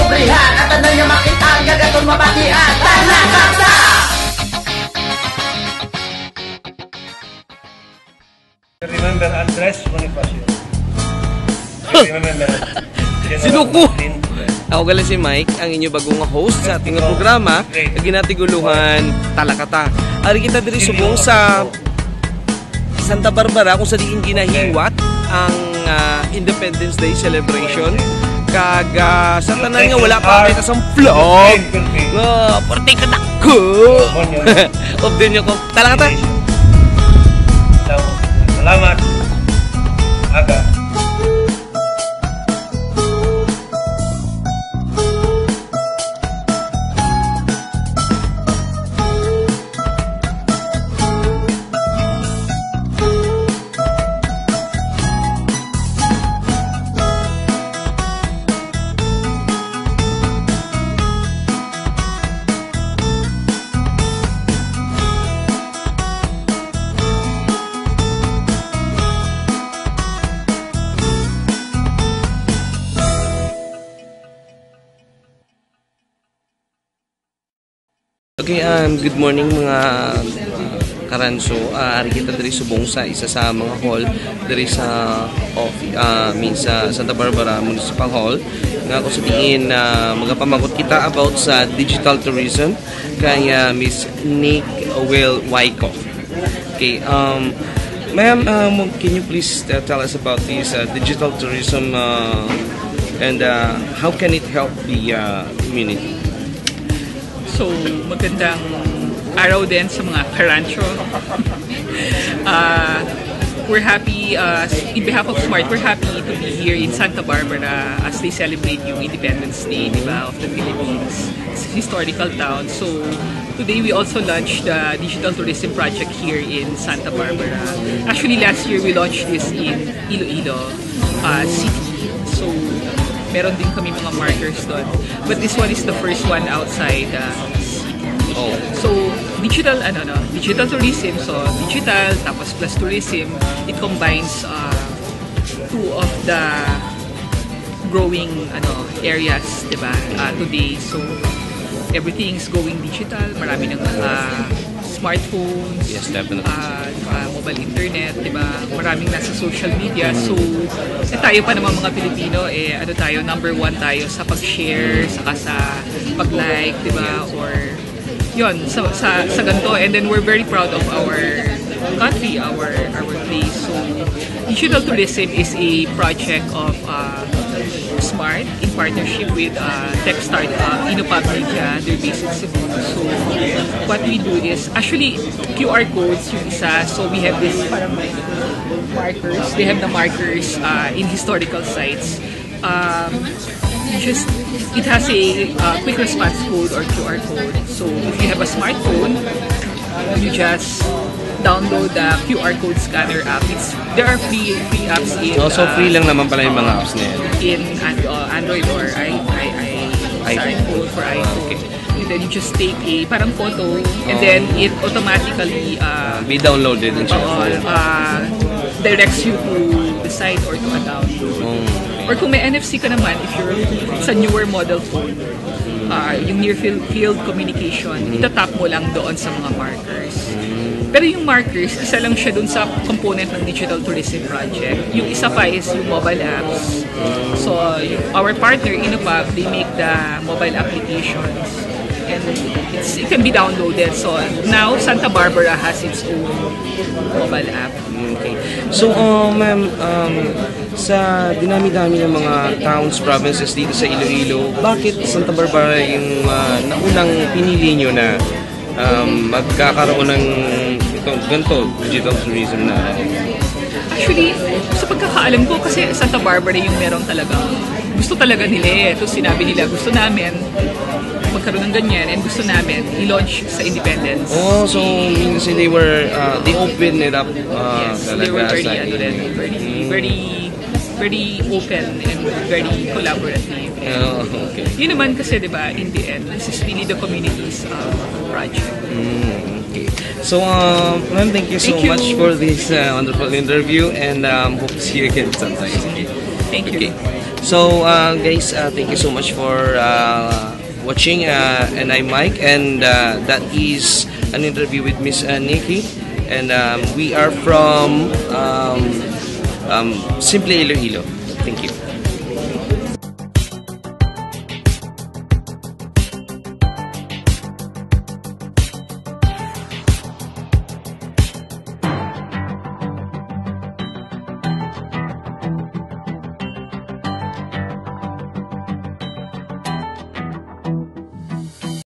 pobrihan at ano nyo makita ang gagatong mabatian. Talakata! Remember Andres Bonifacio. Remember Sinuko! Ako galing si Mike, ang inyo bagong host sa ating programa na ginatiguluhan Talakata. Ari kita diri subong sa Santa Barbara kung sa diin ginahiwat ang Independence Day celebration. Kag sa tanan nga wala pa kita sa vlog. Porte ka dako. Of din ko Talakata. Salamat. Aga. Okay, good morning mga karanso. Ari kita diri subong sa isa sa mga hall diri sa sa Santa Barbara Municipal Hall. Nga ako sabihin na magapamagot kita about sa digital tourism kay Miss Nick Will Wyckoff. Okay, ma'am, can you please tell us about this digital tourism and how can it help the community? So, magandang araw din sa mga karancho. We're happy, in behalf of SMART, we're happy to be here in Santa Barbara as they celebrate yung Independence Day, diba, of the Philippines. It's a historical town. So, today we also launched the Digital Tourism Project here in Santa Barbara. Actually, last year we launched this in Iloilo City. So, meron din kami mga markers doon. But this one is the first one outside So, digital tourism. So, digital tapos plus tourism. It combines two of the growing areas, diba? Today. So, everything is going digital. Marami ng smartphones. Yes, definitely. Mobile internet, diba? Maraming nasa social media. So, tayo pa naman mga Pilipino, tayo, number one tayo sa pag-share, saka sa pag-like, diba? Or, yun, sa ganito. And then, we're very proud of our country, our place. So, digital tourism is a project of SMART in partnership with tech startup Innopub Media. They're based in Cebu. So, what we do is, actually, QR codes yung isa. So, we have this parang markers. They have the markers in historical sites. It has a quick response code or QR code. So, if you have a smartphone, you just download the QR code scanner app. There are free apps in so free lang naman pala yung mga apps na yan. In Android or iPhone for iPhone. Okay. And then you just take a parang photo and then it automatically be downloaded in your phone. Directs you to the site or to a download. Or kung may NFC ka naman, if you're sa newer model phone, yung near field communication, itatap mo lang doon sa mga markers. Pero yung markers, isa lang siya dun sa component ng Digital Tourism Project. Yung isa pa is yung mobile apps. So, our partner, Innopub, they make the mobile applications. And it can be downloaded. So, now, Santa Barbara has its own mobile app. Okay. So, ma'am, sa dinami-dami ng mga towns, provinces dito sa Iloilo, bakit Santa Barbara yung naunang pinili nyo na magkakaroon ng ganito, digital tourism na? Actually, sa pagkakaalam ko, kasi Santa Barbara yung meron talaga. Gusto talaga nila Ito sinabi nila, gusto namin magkaroon ng ganyan and gusto namin i-launch sa Independence. Oh, so means they opened it up yes, they were very open and very collaborative. Okay. Yun naman kasi, di ba, in the end, this is really the community's project. Okay. So, ma'am, thank you so much for this wonderful interview and hope to see you again sometime. Thank you. Okay. So, guys, thank you so much for watching. And I'm Mike, and that is an interview with Miss Nikki. And we are from Simply Iloilo. Thank you.